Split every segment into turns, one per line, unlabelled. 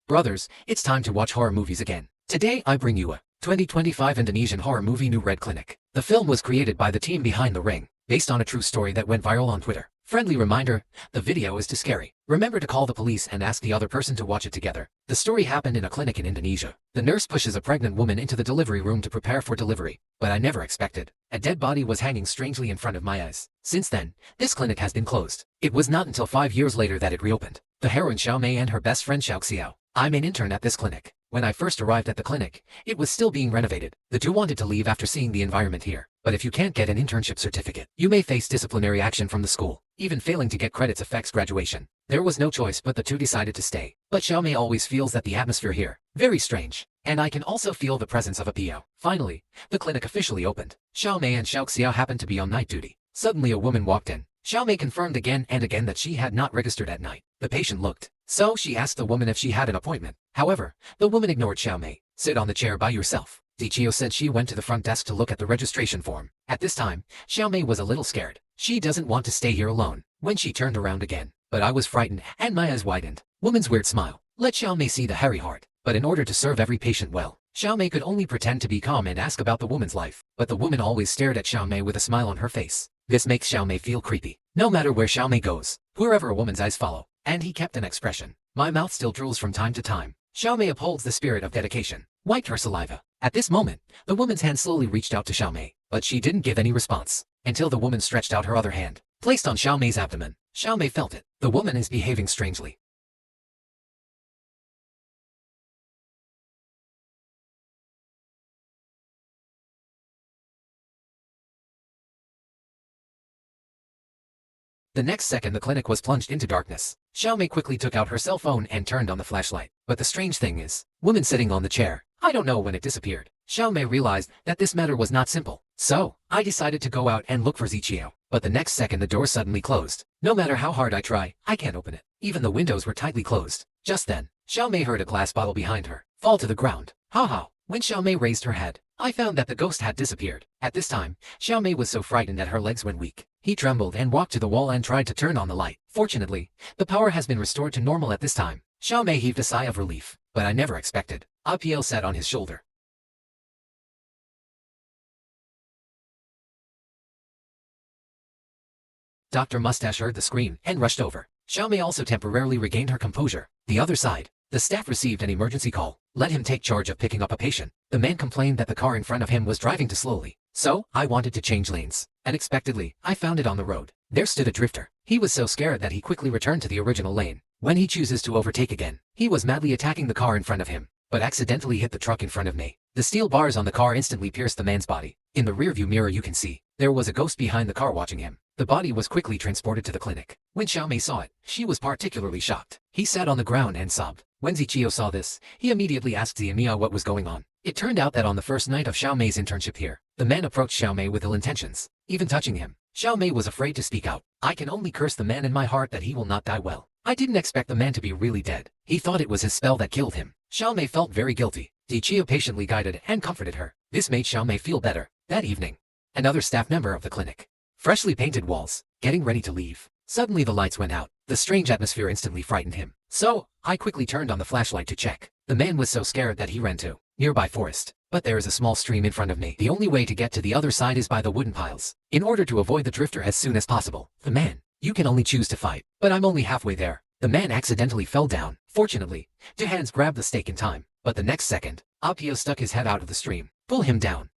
Brothers, it's time to watch horror movies again. Today I bring you a 2025 Indonesian horror movie New Red Clinic. The film was created by the team behind The Ring, based on a true story that went viral on Twitter. Friendly reminder, the video is too scary. Remember to call the police and ask the other person to watch it together. The story happened in a clinic in Indonesia. The nurse pushes a pregnant woman into the delivery room to prepare for delivery, but I never expected. A dead body was hanging strangely in front of my eyes. Since then, this clinic has been closed. It was not until 5 years later that it reopened. The heroine Xiao Mei and her best friend Xiao Xiao. I'm an intern at this clinic. When I first arrived at the clinic, it was still being renovated. The two wanted to leave after seeing the environment here. But if you can't get an internship certificate, you may face disciplinary action from the school. Even failing to get credits affects graduation. There was no choice but the two decided to stay. But Xiao Mei always feels that the atmosphere here, very strange. And I can also feel the presence of a PO. Finally, the clinic officially opened. Xiao Mei and Xiao Xiao happened to be on night duty. Suddenly a woman walked in. Xiao Mei confirmed again and again that she had not registered at night. The patient looked. So she asked the woman if she had an appointment. However, the woman ignored Xiao Mei. Sit on the chair by yourself. Dichio said she went to the front desk to look at the registration form. At this time, Xiao Mei was a little scared. She doesn't want to stay here alone. When she turned around again, but I was frightened and my eyes widened. Woman's weird smile. Let Xiao Mei see the hairy heart. But in order to serve every patient well, Xiao Mei could only pretend to be calm and ask about the woman's life. But the woman always stared at Xiao Mei with a smile on her face. This makes Xiao Mei feel creepy. No matter where Xiao Mei goes, wherever a woman's eyes follow. And he kept an expression. My mouth still drools from time to time. Xiao Mei upholds the spirit of dedication. Wiped her saliva. At this moment, the woman's hand slowly reached out to Xiao Mei, but she didn't give any response, until the woman stretched out her other hand, placed on Xiao Mei's abdomen. Xiao Mei felt it. The woman is behaving strangely. The next second the clinic was plunged into darkness. Xiao Mei quickly took out her cell phone and turned on the flashlight. But the strange thing is, woman sitting on the chair, I don't know when it disappeared. Xiao Mei realized that this matter was not simple. So, I decided to go out and look for Zichio. But the next second the door suddenly closed. No matter how hard I try, I can't open it. Even the windows were tightly closed. Just then, Xiao Mei heard a glass bottle behind her fall to the ground. Ha ha! When Xiao Mei raised her head, I found that the ghost had disappeared. At this time, Xiao Mei was so frightened that her legs went weak. He trembled and walked to the wall and tried to turn on the light. Fortunately, the power has been restored to normal at this time. Xiao Mei heaved a sigh of relief. But I never expected. Apiel sat on his shoulder. Dr. Mustache heard the scream and rushed over. Xiao Mei also temporarily regained her composure. The other side. The staff received an emergency call. Let him take charge of picking up a patient. The man complained that the car in front of him was driving too slowly. So, I wanted to change lanes. Unexpectedly, I found it on the road. There stood a drifter. He was so scared that he quickly returned to the original lane. When he chooses to overtake again, he was madly attacking the car in front of him, but accidentally hit the truck in front of me. The steel bars on the car instantly pierced the man's body. In the rearview mirror you can see, there was a ghost behind the car watching him. The body was quickly transported to the clinic. When Xiao Mei saw it, she was particularly shocked. He sat on the ground and sobbed. When Zichio saw this, he immediately asked Ziemiya what was going on. It turned out that on the first night of Xiao Mei's internship here, the man approached Xiao Mei with ill intentions, even touching him. Xiao Mei was afraid to speak out. I can only curse the man in my heart that he will not die well. I didn't expect the man to be really dead. He thought it was his spell that killed him. Xiao Mei felt very guilty. Zichio patiently guided and comforted her. This made Xiao Mei feel better. That evening, another staff member of the clinic. Freshly painted walls, getting ready to leave. Suddenly the lights went out. The strange atmosphere instantly frightened him. So, I quickly turned on the flashlight to check. The man was so scared that he ran to nearby forest. But there is a small stream in front of me. The only way to get to the other side is by the wooden piles. In order to avoid the drifter as soon as possible, the man, you can only choose to fight. But I'm only halfway there. The man accidentally fell down. Fortunately, two hands grabbed the stake in time. But the next second, Apio stuck his head out of the stream. Pull him down.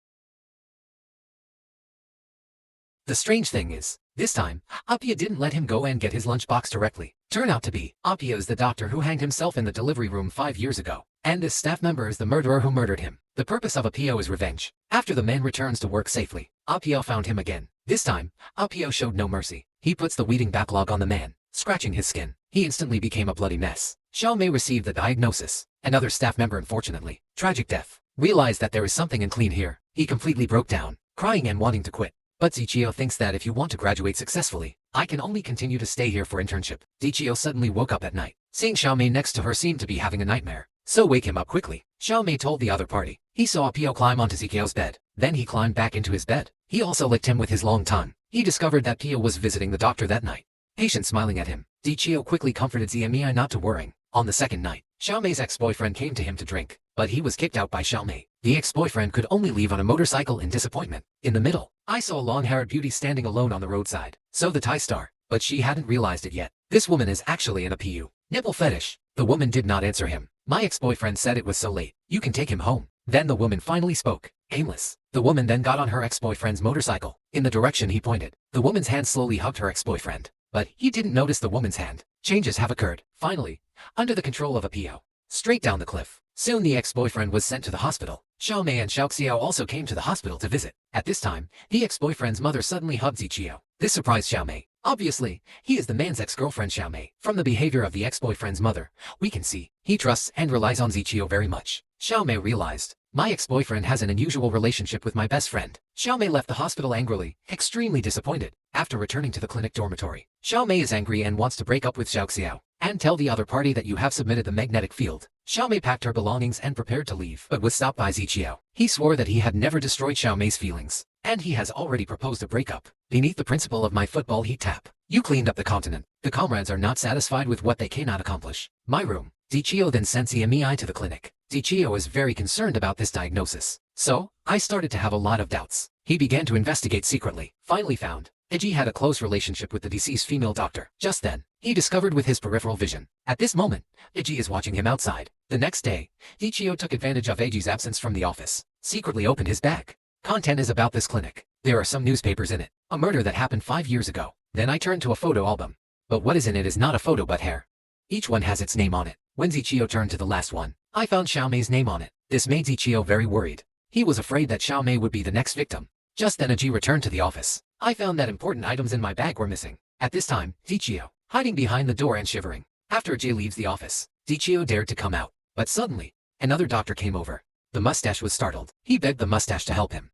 The strange thing is, this time, Apia didn't let him go and get his lunchbox directly. Turn out to be, Apia is the doctor who hanged himself in the delivery room 5 years ago. And this staff member is the murderer who murdered him. The purpose of Apio is revenge. After the man returns to work safely, Apio found him again. This time, Apio showed no mercy. He puts the weeding backlog on the man, scratching his skin. He instantly became a bloody mess. Xiao Mei received the diagnosis. Another staff member unfortunately, tragic death. Realized that there is something unclean here. He completely broke down, crying and wanting to quit. But Zichio thinks that if you want to graduate successfully, I can only continue to stay here for internship. Zichio suddenly woke up at night. Seeing Xiao Mei next to her seemed to be having a nightmare. So wake him up quickly. Xiao Mei told the other party. He saw Apio climb onto Zichio's bed. Then he climbed back into his bed. He also licked him with his long tongue. He discovered that Pio was visiting the doctor that night. Patient smiling at him. Zichio quickly comforted Ziemiya not to worry. On the second night, Xiao Mei's ex-boyfriend came to him to drink, but he was kicked out by Xiao Mei. The ex-boyfriend could only leave on a motorcycle in disappointment. In the middle, I saw a long-haired beauty standing alone on the roadside. So the Thai star, but she hadn't realized it yet. This woman is actually in a PU. Nipple fetish. The woman did not answer him. My ex-boyfriend said it was so late. You can take him home. Then the woman finally spoke. Aimless. The woman then got on her ex-boyfriend's motorcycle, in the direction he pointed. The woman's hand slowly hugged her ex-boyfriend, but he didn't notice the woman's hand. Changes have occurred. Finally, under the control of a PO. Straight down the cliff. Soon the ex-boyfriend was sent to the hospital. Xiao Mei and Xiao Xiao also came to the hospital to visit. At this time, the ex-boyfriend's mother suddenly hugged Ziqiao. This surprised Xiao Mei. Obviously, he is the man's ex-girlfriend Xiao Mei. From the behavior of the ex-boyfriend's mother, we can see he trusts and relies on Ziqiao very much. Xiao Mei realized, my ex-boyfriend has an unusual relationship with my best friend. Xiao Mei left the hospital angrily, extremely disappointed. After returning to the clinic dormitory, Xiao Mei is angry and wants to break up with Xiao Xiao and tell the other party that you have submitted the magnetic field. Xiao Mei packed her belongings and prepared to leave, but was stopped by Ziqiao. He swore that he had never destroyed Xiao Mei's feelings, and he has already proposed a breakup. Beneath the principle of my football heat tap, you cleaned up the continent. The comrades are not satisfied with what they cannot accomplish. My room. Ziqiao then sent Ziemi to the clinic. Ziqiao is very concerned about this diagnosis. So, I started to have a lot of doubts. He began to investigate secretly. Finally found, Eiji had a close relationship with the deceased female doctor. Just then, he discovered with his peripheral vision. At this moment, Eiji is watching him outside. The next day, Ziqiao took advantage of Eiji's absence from the office. Secretly opened his bag. Content is about this clinic. There are some newspapers in it. A murder that happened 5 years ago. Then I turned to a photo album. But what is in it is not a photo but hair. Each one has its name on it. When Ziqiao turned to the last one, I found Xiao Mei's name on it. This made Ziqiao very worried. He was afraid that Xiao Mei would be the next victim. Just then Eiji returned to the office. I found that important items in my bag were missing. At this time, Ziqiao, hiding behind the door and shivering. After Eiji leaves the office, Ziqiao dared to come out. But suddenly, another doctor came over. The mustache was startled. He begged the mustache to help him.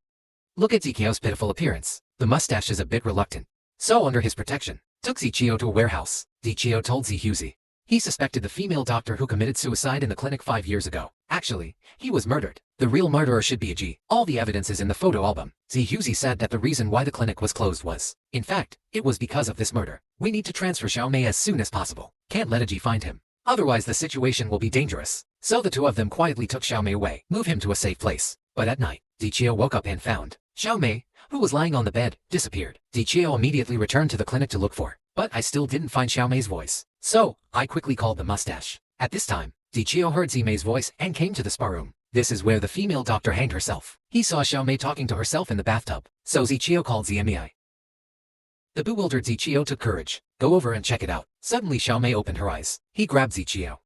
Look at Ziqiao's pitiful appearance. The mustache is a bit reluctant. So under his protection, took Ziqiao to a warehouse. Ziqiao told Zihuzi. He suspected the female doctor who committed suicide in the clinic 5 years ago. Actually, he was murdered. The real murderer should be Eiji. All the evidence is in the photo album. Zihuzi said that the reason why the clinic was closed was, in fact, it was because of this murder. We need to transfer Xiao Mei as soon as possible. Can't let Eiji find him. Otherwise the situation will be dangerous. So the two of them quietly took Xiao Mei away, move him to a safe place. But at night, Ziqiao woke up and found Xiao Mei, who was lying on the bed, disappeared. Ziqiao immediately returned to the clinic to look for, but I still didn't find Xiao Mei's voice. So, I quickly called the mustache. At this time, Ziqiao heard Zimei's voice and came to the spa room. This is where the female doctor hanged herself. He saw Xiao Mei talking to herself in the bathtub. So Ziqiao called Ziemi. The bewildered Ziqiao took courage. Go over and check it out. Suddenly Xiao Mei opened her eyes. He grabbed Ziqiao.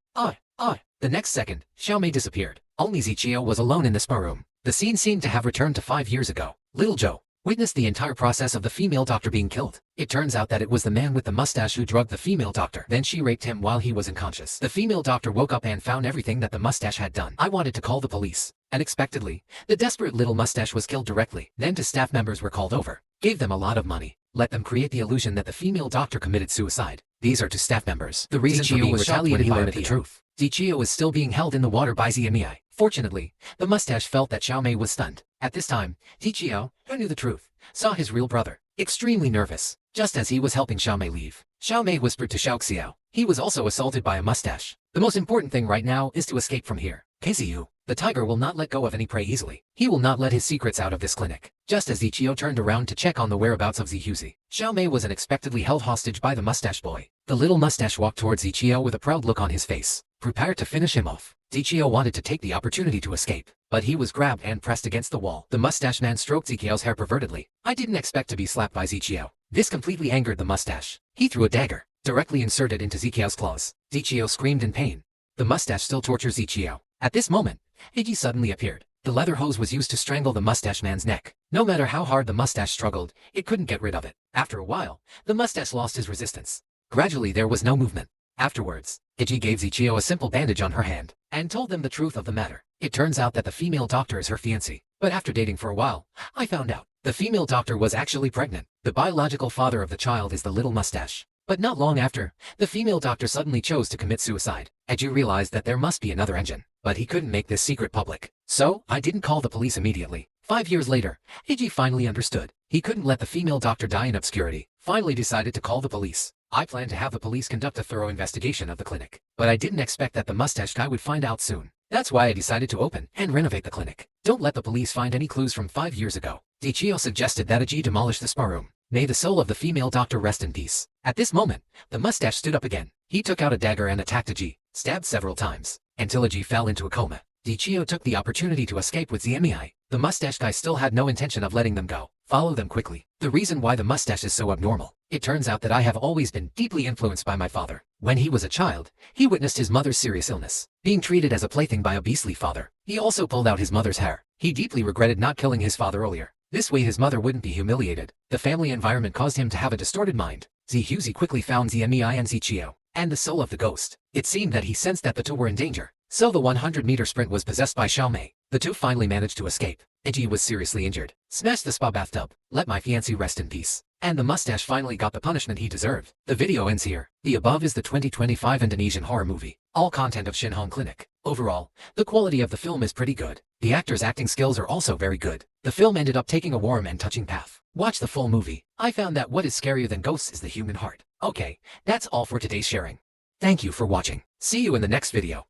The next second, Xiao Mei disappeared. Only Ziqiao was alone in the spa room. The scene seemed to have returned to 5 years ago. Little Joe witnessed the entire process of the female doctor being killed. It turns out that it was the man with the mustache who drugged the female doctor. Then she raped him while he was unconscious. The female doctor woke up and found everything that the mustache had done. I wanted to call the police. Unexpectedly, the desperate little mustache was killed directly. Then 2 staff members were called over. Gave them a lot of money. Let them create the illusion that the female doctor committed suicide. These are 2 staff members. The reason for being retaliated by the truth. Ziqiao is still being held in the water by Ziemi. Fortunately, the mustache felt that Xiao Mei was stunned. At this time, Ziqiao, who knew the truth, saw his real brother, extremely nervous, just as he was helping Xiao Mei leave. Xiao Mei whispered to Xiao Xiao. He was also assaulted by a mustache. The most important thing right now is to escape from here. KZU. The tiger will not let go of any prey easily. He will not let his secrets out of this clinic. Just as Ziqiao turned around to check on the whereabouts of Zihuzi, Xiao Mei was unexpectedly held hostage by the mustache boy. The little mustache walked towards Ziqiao with a proud look on his face, prepared to finish him off. Ziqiao wanted to take the opportunity to escape, but he was grabbed and pressed against the wall. The mustache man stroked Ziqiao's hair pervertedly. I didn't expect to be slapped by Ziqiao. This completely angered the mustache. He threw a dagger, directly inserted into Ziqiao's claws. Ziqiao screamed in pain. The mustache still tortures Ziqiao. At this moment, Eiji suddenly appeared. The leather hose was used to strangle the mustache man's neck. No matter how hard the mustache struggled, it couldn't get rid of it. After a while, the mustache lost his resistance. Gradually there was no movement. Afterwards, Eiji gave Ziqiao a simple bandage on her hand, and told them the truth of the matter. It turns out that the female doctor is her fiancé. But after dating for a while, I found out the female doctor was actually pregnant. The biological father of the child is the little mustache. But not long after, the female doctor suddenly chose to commit suicide. Eiji realized that there must be another engine, but he couldn't make this secret public. So, I didn't call the police immediately. 5 years later, Eiji finally understood. He couldn't let the female doctor die in obscurity. Finally decided to call the police. I planned to have the police conduct a thorough investigation of the clinic, but I didn't expect that the mustache guy would find out soon. That's why I decided to open and renovate the clinic. Don't let the police find any clues from 5 years ago. Dichio suggested that Aji demolish the spa room. May the soul of the female doctor rest in peace. At this moment, the mustache stood up again. He took out a dagger and attacked Aji, stabbed several times, until Aji fell into a coma. Dichio took the opportunity to escape with Zmi. The mustache guy still had no intention of letting them go. Follow them quickly. The reason why the mustache is so abnormal. It turns out that I have always been deeply influenced by my father. When he was a child, he witnessed his mother's serious illness, being treated as a plaything by a beastly father. He also pulled out his mother's hair. He deeply regretted not killing his father earlier. This way his mother wouldn't be humiliated. The family environment caused him to have a distorted mind. Zhuzi quickly found Zmi and Zichio, and the soul of the ghost. It seemed that he sensed that the two were in danger. So the 100-meter sprint was possessed by Xiaomei. The two finally managed to escape. Aji was seriously injured. Smashed the spa bathtub. Let my fiancé rest in peace. And the mustache finally got the punishment he deserved. The video ends here. The above is the 2025 Indonesian horror movie. All content of Shin Hong Clinic. Overall, the quality of the film is pretty good. The actors' acting skills are also very good. The film ended up taking a warm and touching path. Watch the full movie. I found that what is scarier than ghosts is the human heart. Okay, that's all for today's sharing. Thank you for watching. See you in the next video.